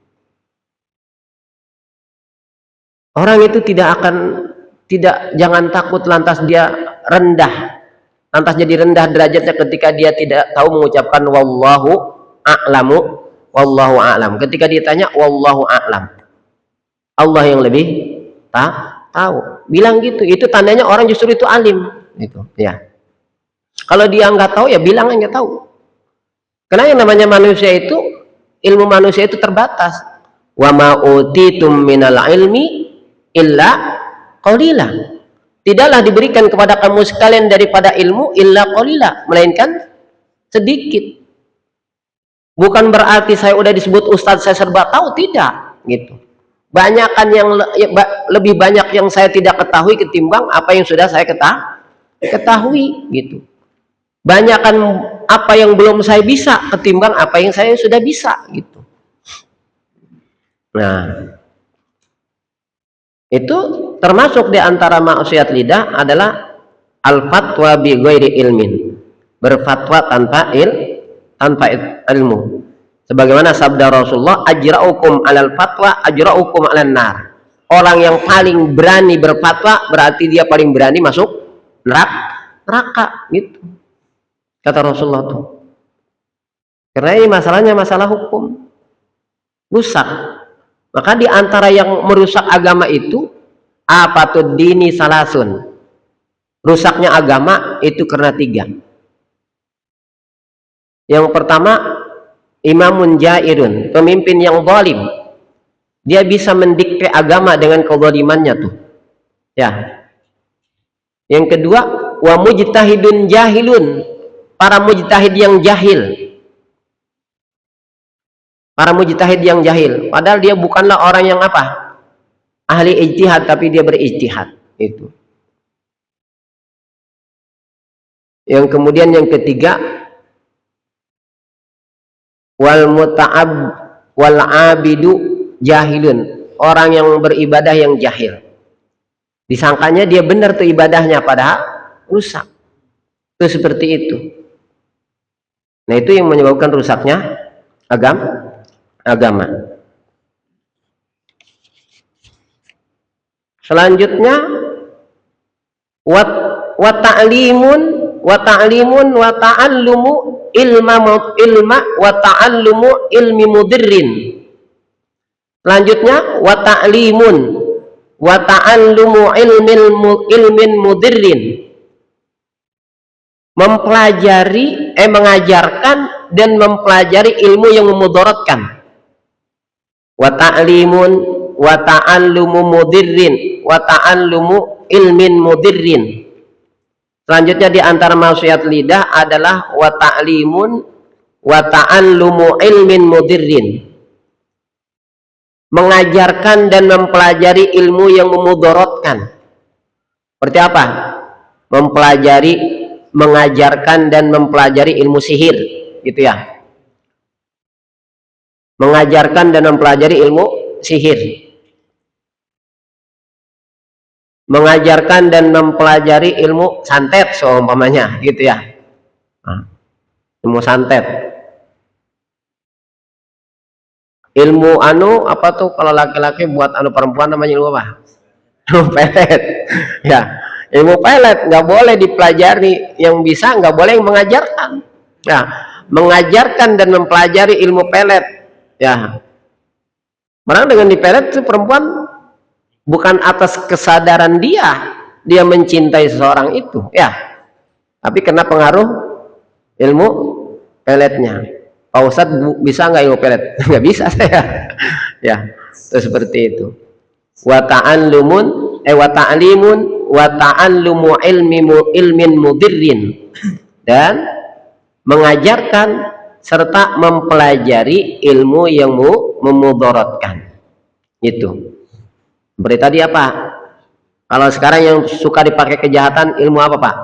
B: Orang itu jangan takut lantas dia rendah, lantas jadi rendah derajatnya ketika dia tidak tahu mengucapkan wallahu a'lam. Ketika ditanya wallahu a'lam, Allah yang lebih tahu. Bilang gitu, itu tandanya orang justru itu alim gitu ya. Kalau dia nggak tahu ya bilang nggak tahu. Karena yang namanya manusia itu, ilmu manusia itu terbatas. Wa ma utitum minal ilmi illa qalila. Tidaklah diberikan kepada kamu sekalian daripada ilmu illa qalila, melainkan sedikit. Bukan berarti saya udah disebut ustadz saya serba tahu, tidak gitu. Banyakan yang lebih banyak yang saya tidak ketahui ketimbang apa yang sudah saya ketahui gitu. Banyakan apa yang belum saya bisa ketimbang apa yang saya sudah bisa gitu. Nah, itu termasuk di antara maksiat lidah adalah al-fatwa bi ghairi ilmin, berfatwa tanpa ilmu. Sebagaimana sabda Rasulullah, ajra'ukum 'alal fatwa ajra'ukum 'alan nar. Orang yang paling berani berfatwa berarti dia paling berani masuk neraka gitu. Kata Rasulullah tuh. Karena ini masalahnya masalah hukum. Rusak. Maka di antara yang merusak agama itu apatud dini salasun. Rusaknya agama itu karena 3. Yang pertama, imamun jairun, pemimpin yang zalim. Dia bisa mendikte agama dengan kezalimannya tuh. Ya. Yang kedua, wa mujtahidun jahilun, para mujtahid yang jahil. Para mujtahid yang jahil, padahal dia bukanlah orang yang apa? Ahli ijtihad, tapi dia berijtihad. Itu. Yang kemudian yang ketiga, wal muta'ab wal abidu jahilun, orang yang beribadah yang jahil. Disangkanya dia benar tuh ibadahnya, padahal rusak. Itu seperti itu. Nah, itu yang menyebabkan rusaknya agama. Selanjutnya wa ta'limun wa ta'allumu ilma wa ta'allumu ilmi mudirrin. Selanjutnya wa ta'limun wa ta'allumu ilmin mudirrin. Mengajarkan dan mempelajari ilmu yang memudaratkan. Wa ta'limun wa ta'allumu mudirrin wa ta'allumu ilmin mudirrin. Selanjutnya di antara maksiat lidah adalah wa ta'limun wa ta'allumu ilmin mudirrin. Mengajarkan dan mempelajari ilmu yang memudaratkan. Seperti apa? Mengajarkan dan mempelajari ilmu sihir, gitu ya. Mengajarkan dan mempelajari ilmu sihir. Mengajarkan dan mempelajari ilmu santet seumpamanya, gitu ya. Ilmu santet. Ilmu apa tuh kalau laki-laki buat perempuan namanya ilmu apa? Ilmu pelet. Ya, ilmu pelet nggak boleh dipelajari, yang bisa nggak boleh yang mengajarkan. Ya, mengajarkan dan mempelajari ilmu pelet. Ya, orang dengan dipelet itu perempuan bukan atas kesadaran dia mencintai seseorang itu, ya, tapi kena pengaruh ilmu peletnya. Pak Ustadz bisa nggak ilmu pelet? Nggak bisa saya. Ya, itu seperti itu. Wa ta'allumun wa ta'limun wa ta'allumu ilmin mudirrin, dan mengajarkan serta mempelajari ilmu yang memudaratkan. Itu. Seperti tadi apa? Kalau sekarang yang suka dipakai kejahatan, ilmu apa, Pak?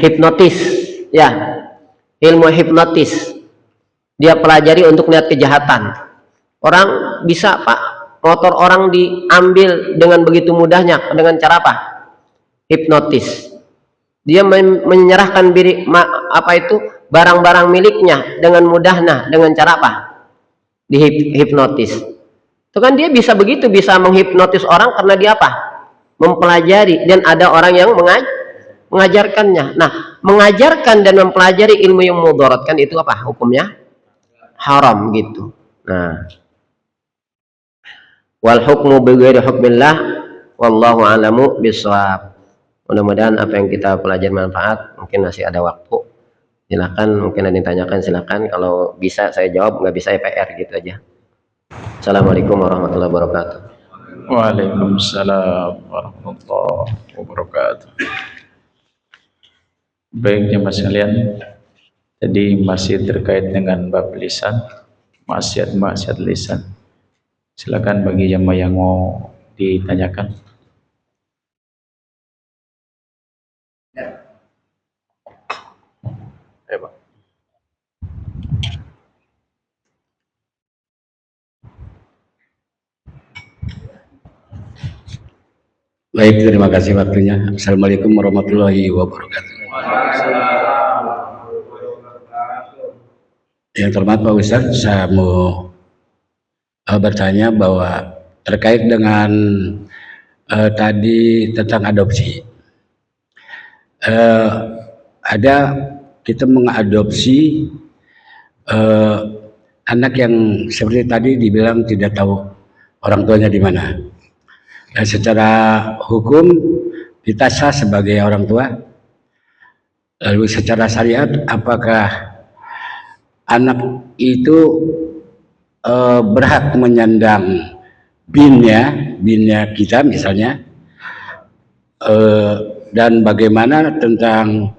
B: Hipnotis. Ya, ilmu hipnotis. Dia pelajari untuk lihat kejahatan. Orang bisa Pak, motor orang diambil dengan begitu mudahnya dengan cara apa? Hipnotis. Dia menyerahkan barang-barang miliknya dengan mudahnya dengan cara apa? Dihipnotis. Itu kan dia bisa begitu, bisa menghipnotis orang karena dia apa? Mempelajari, dan ada orang yang mengajarkannya. Nah, mengajarkan dan mempelajari ilmu yang mudaratkan itu apa? Hukumnya haram gitu. Nah, wal hukmu bighairi hukmillah wallahu a'lamu bishawab. Mudah-mudahan apa yang kita pelajari manfaat. Mungkin masih ada waktu, silakan, mungkin ada yang ditanyakan, silakan. Kalau bisa saya jawab, nggak bisa ya PR gitu aja. Assalamualaikum warahmatullahi wabarakatuh.
A: Waalaikumsalam warahmatullahi wabarakatuh. Baik jemaah sekalian, tadi masih terkait dengan bab lisan, maksiat lisan. Silakan bagi jemaah yang mau ditanyakan.
C: Baik, terima kasih waktunya. Assalamualaikum warahmatullahi wabarakatuh. Yang terhormat Pak Ustadz, saya mau bertanya bahwa terkait dengan tadi tentang adopsi. Ada kita mengadopsi anak yang seperti tadi dibilang tidak tahu orang tuanya di mana. Secara hukum kita sah sebagai orang tua. Lalu secara syariat, apakah anak itu berhak menyandang binnya kita misalnya, dan bagaimana tentang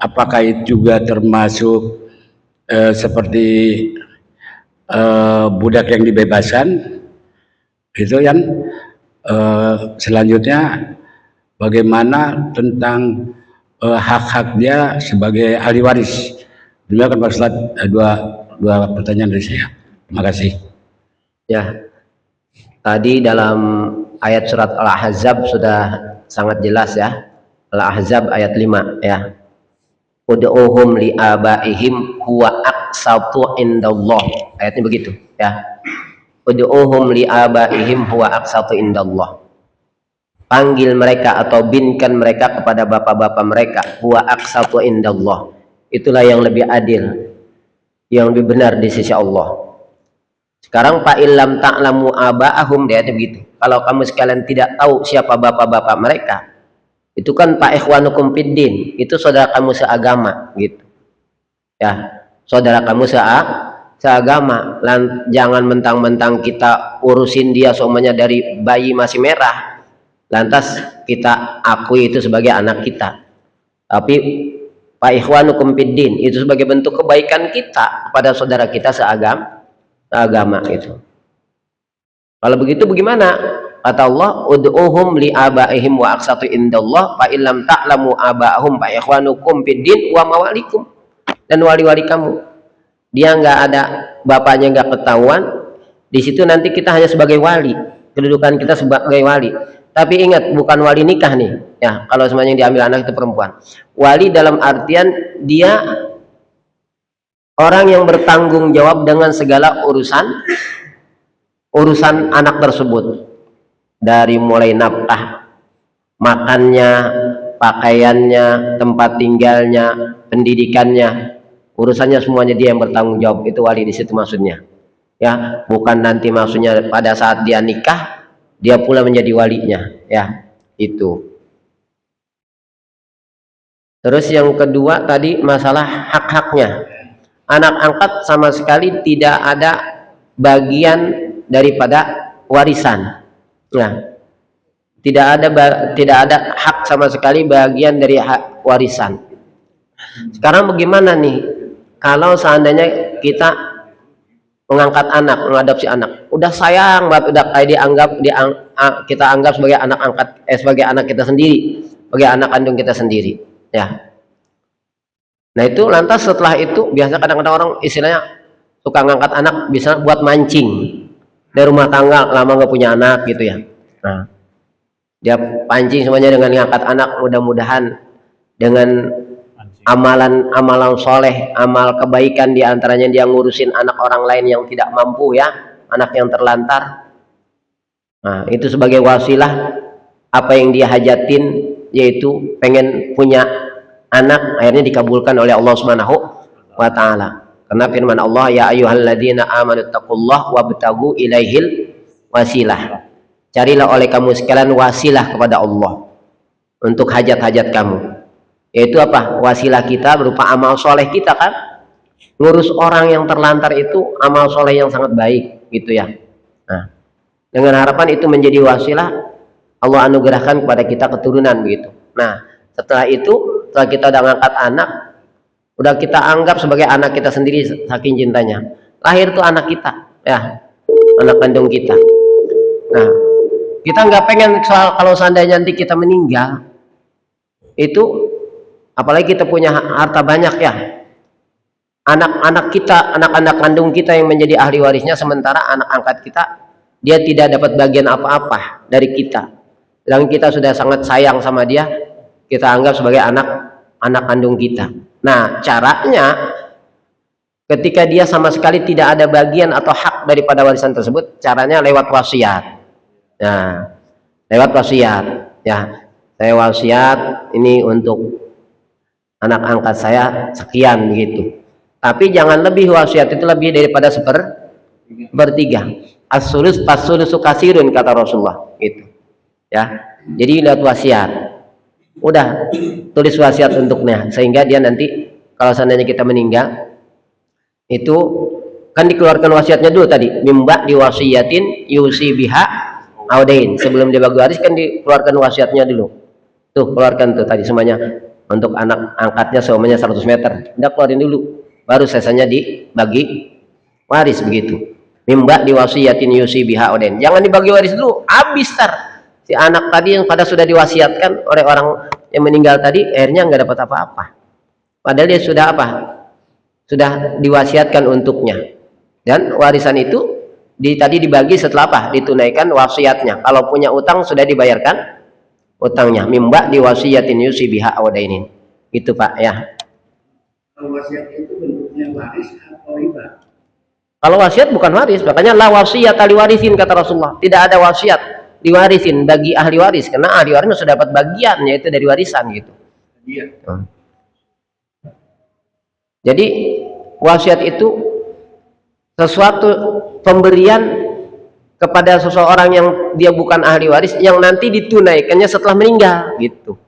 C: apakah itu juga termasuk seperti budak yang dibebaskan, itu yang selanjutnya bagaimana tentang hak-hak dia sebagai ahli waris. Demikian Pak Ustadz, dua pertanyaan dari saya. Terima kasih.
B: Ya, tadi dalam ayat surat Al-Ahzab sudah sangat jelas ya. Al-Ahzab ayat 5 ya. Ud'uhum li'abaihim huwa aqsatu indallah. Ayatnya begitu ya. Ud'uhum li'abaihim huwa aqsatu indallah. Panggil mereka atau binkan mereka kepada bapak-bapak mereka, huwa aqsatu indallah. Itulah yang lebih adil, yang lebih benar di sisi Allah. Sekarang fa illam ta'lamu aba'ahum, dia begitu. Kalau kamu sekalian tidak tahu siapa bapak-bapak mereka, itu kan fa ikhwanukum fiddin, itu saudara kamu seagama gitu. Ya, saudara kamu seagama. Jangan mentang-mentang kita urusin dia semuanya dari bayi masih merah, lantas kita akui itu sebagai anak kita. Tapi fa ikhwanukum fiddin itu sebagai bentuk kebaikan kita kepada saudara kita seagama itu. Kalau begitu bagaimana? Kata Allah, ud'uhum li abaihim wa aqsatu indallah fa illam ta'lamu abaahum fa ikhwanukum fiddin wa mawalikum. Dan wali-wali kamu. Dia nggak ada, bapaknya nggak ketahuan, di situ nanti kita hanya sebagai wali, kedudukan kita sebagai wali. Tapi ingat, bukan wali nikah nih ya, kalau semuanya yang diambil anak itu perempuan. Wali dalam artian dia orang yang bertanggung jawab dengan segala urusan anak tersebut, dari mulai nafkah, makannya, pakaiannya, tempat tinggalnya, pendidikannya, urusannya semuanya dia yang bertanggung jawab. Itu wali di situ maksudnya ya, bukan nanti maksudnya pada saat dia nikah dia pula menjadi walinya ya. Itu terus yang kedua tadi masalah hak-haknya. Anak angkat sama sekali tidak ada bagian daripada warisan ya, tidak ada hak sama sekali bagian dari hak warisan. Sekarang bagaimana nih kalau seandainya kita mengangkat anak, mengadopsi anak, udah sayang banget, udah kayak kita anggap sebagai anak angkat, sebagai anak kita sendiri, sebagai anak kandung kita sendiri ya. Nah itu lantas setelah itu biasa kadang-kadang orang istilahnya suka ngangkat anak bisa buat mancing dari rumah tangga lama nggak punya anak gitu ya. Nah, dia pancing semuanya dengan ngangkat anak, mudah-mudahan dengan amalan soleh, amal kebaikan diantaranya dia ngurusin anak orang lain yang tidak mampu ya, anak yang terlantar. Nah, itu sebagai wasilah apa yang dia hajatin, yaitu pengen punya anak, akhirnya dikabulkan oleh Allah Subhanahu wa taala. Karena firman Allah, ya ayyuhalladzina amanu taqullaha wabtagu ilaihil wasilah. Carilah oleh kamu sekalian wasilah kepada Allah untuk hajat-hajat kamu. Yaitu apa? Wasilah kita berupa amal soleh kita kan. Ngurus orang yang terlantar itu amal soleh yang sangat baik gitu ya. Nah, dengan harapan itu menjadi wasilah, Allah anugerahkan kepada kita keturunan begitu. Nah, setelah itu, setelah kita udah ngangkat anak, udah kita anggap sebagai anak kita sendiri saking cintanya. Lahir tuh anak kita, ya, anak kandung kita. Nah, kita nggak pengen kalau seandainya nanti kita meninggal, itu apalagi kita punya harta banyak ya, anak-anak kita, anak-anak kandung kita yang menjadi ahli warisnya, sementara anak angkat kita dia tidak dapat bagian apa-apa dari kita. Dan kita sudah sangat sayang sama dia, kita anggap sebagai anak kandung kita. Nah, caranya ketika dia sama sekali tidak ada bagian atau hak daripada warisan tersebut, caranya lewat wasiat. Nah, lewat wasiat ya, saya wasiat ini untuk anak angkat saya sekian begitu. Tapi jangan lebih, wasiat itu lebih daripada sepertiga. As-sulus fas-sulusu kasirun kata Rasulullah gitu. Ya. Jadi lihat wasiat. Udah tulis wasiat untuknya sehingga dia nanti kalau seandainya kita meninggal itu kan dikeluarkan wasiatnya dulu tadi, mimba diwasiyatin yusi biha audain. Sebelum dibagi waris kan dikeluarkan wasiatnya dulu. Tuh, keluarkan tuh tadi semuanya. Untuk anak angkatnya semuanya 100 meter, udah keluarin dulu, baru sisanya dibagi waris begitu. Mimba diwasiyatin yusi biha oden, jangan dibagi waris dulu, habis tar si anak tadi yang pada sudah diwasiatkan oleh orang yang meninggal tadi, akhirnya nggak dapat apa-apa, padahal dia sudah apa, sudah diwasiatkan untuknya. Dan warisan itu tadi dibagi setelah apa, ditunaikan wasiatnya. Kalau punya utang sudah dibayarkan utangnya, mimba diwasiyatin yusi biha awdainin gitu Pak ya.
C: Kalau wasiat itu bentuknya waris atau riba?
B: Kalau wasiat bukan waris, makanya la wasiyat ahli warisin kata Rasulullah, tidak ada wasiat diwarisin bagi ahli waris, karena ahli waris sudah dapat bagian yaitu dari warisan gitu.
C: Iya.
B: Jadi wasiat itu sesuatu pemberian kepada seseorang yang dia bukan ahli waris, yang nanti ditunaikannya setelah meninggal gitu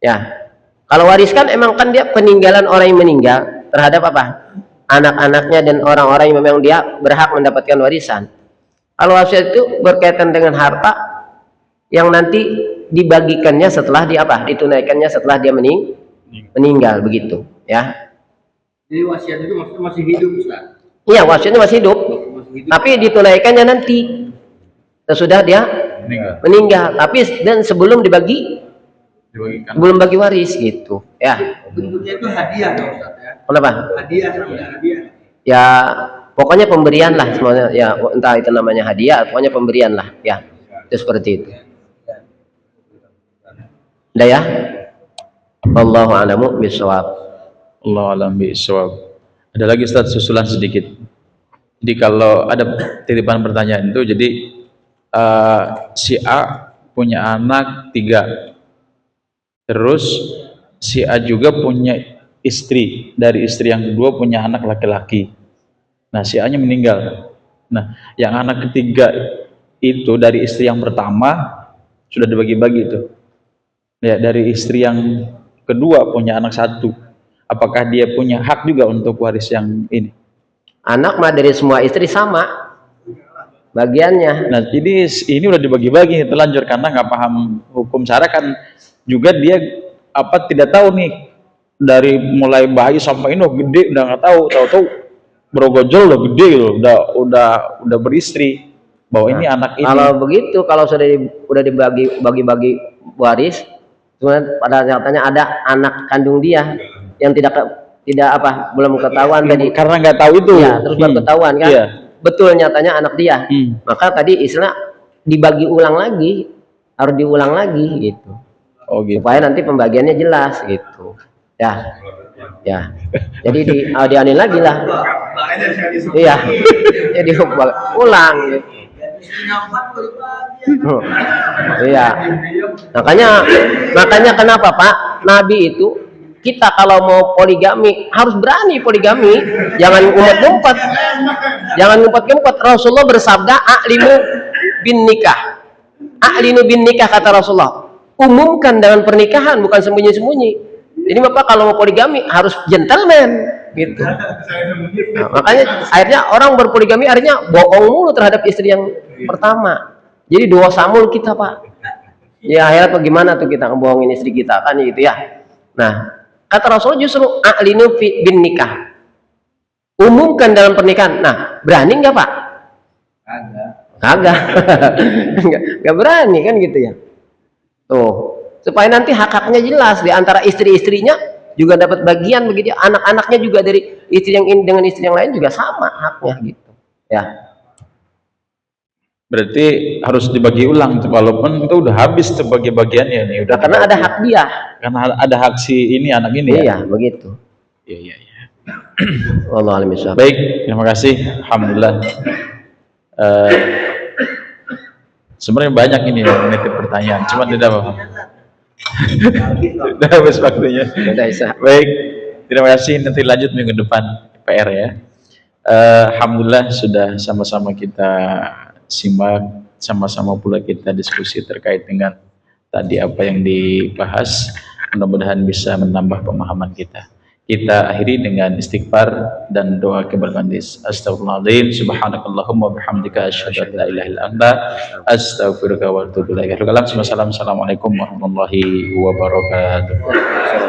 B: ya. Kalau waris kan emang kan dia peninggalan orang yang meninggal terhadap apa, anak-anaknya dan orang-orang yang memang dia berhak mendapatkan warisan. Kalau wasiat itu berkaitan dengan harta yang nanti dibagikannya setelah dia apa, ditunaikannya setelah dia meninggal begitu ya.
C: Jadi wasiat itu maksudnya masih hidup Ustaz? Iya,
B: wasiatnya masih hidup, tapi ditunaikannya nanti sesudah dia meninggal, tapi dan sebelum dibagikan, belum bagi waris gitu ya.
C: Bentuknya itu hadiah dong Ustaz ya?
B: Kenapa?
C: Hadiah sama hadiah
B: Ya pokoknya pemberian lah semuanya ya, entah itu namanya hadiah, pokoknya pemberian lah ya, itu seperti itu. Udah ya, wallahu a'lamu bishawab.
A: Allah alam bisawab. Ada lagi Ustaz susulan sedikit. Jadi kalau ada titipan pertanyaan itu, jadi si A punya anak 3, terus si A juga punya istri, dari istri yang kedua punya anak laki-laki. Nah si A nya meninggal. Nah yang anak ketiga itu dari istri yang pertama sudah dibagi-bagi itu. Ya, dari istri yang kedua punya anak 1. Apakah dia punya hak juga untuk waris yang ini?
B: Anak mah dari semua istri sama bagiannya.
A: Nah ini udah dibagi-bagi terlanjur, karena nggak paham hukum syara kan, juga dia apa tidak tahu nih dari mulai bayi sampai ini gede udah nggak tahu berogojol udah gede loh, udah beristri, bahwa ini anak ini.
B: Kalau begitu, kalau udah dibagi-bagi waris, cuman pada nyatanya ada anak kandung dia yang tidak apa, belum ketahuan tadi,
A: karena nggak tahu itu
B: ya, terus baru ketahuan kan.
A: Iya.
B: betul nyatanya anak dia. Maka tadi istilah dibagi ulang lagi, harus diulang lagi gitu.
A: Oh gitu.
B: Supaya nanti pembagiannya jelas gitu. Ya. Ya. Jadi dianin lagi lah. Iya. Jadi ulang gitu. Iya. Makanya kenapa Pak? Nabi itu kita kalau mau poligami harus berani poligami, jangan ngumpet-ngumpet. Jangan ngumpet-ngumpet. Rasulullah bersabda, "A'linu bin nikah." A'linu bin nikah kata Rasulullah. Umumkan dengan pernikahan, bukan sembunyi-sembunyi. Jadi Bapak kalau mau poligami harus gentleman gitu. Nah, makanya akhirnya orang berpoligami akhirnya bohong mulu terhadap istri yang pertama. Jadi dosa mulu kita Pak. Ya akhirnya bagaimana tuh kita ngebohongin istri kita kan gitu ya. Nah, kata Rasulullah justru a'linu bin nikah. Umumkan dalam pernikahan. Nah, berani nggak Pak? Kagak. Nggak berani kan gitu ya. Tuh, supaya nanti hak-haknya jelas di antara istri-istrinya juga dapat bagian begitu. Anak-anaknya juga dari istri yang ini dengan istri yang lain juga sama haknya gitu. Ya.
A: Berarti harus dibagi ulang tuh, walaupun itu udah habis tuh bagi-bagiannya nih, udah
B: Karena ada hak dia.
A: karena ada hak si ini anak ini ya.
B: Iya, begitu.
A: Iya.
B: Wallahu a'lam bishawab.
A: Baik, terima kasih. Alhamdulillah. Sebenarnya banyak ini yang menitip pertanyaan, cuma tidak apa-apa. Udah habis waktunya.
B: Sudah Isa.
A: Baik, terima kasih. Nanti lanjut minggu depan PR ya. Alhamdulillah sudah sama-sama kita simak, sama-sama pula kita diskusi terkait dengan tadi apa yang dibahas. Mudah-mudahan bisa menambah pemahaman kita. Kita akhiri dengan istighfar dan doa keberkandis. Astagfirullahaladzim, subhanakallahumma bihamdika asyhadu an la ilaha illa anta astaghfiruka wa atubu ilaik. Assalamualaikum warahmatullahi wabarakatuh.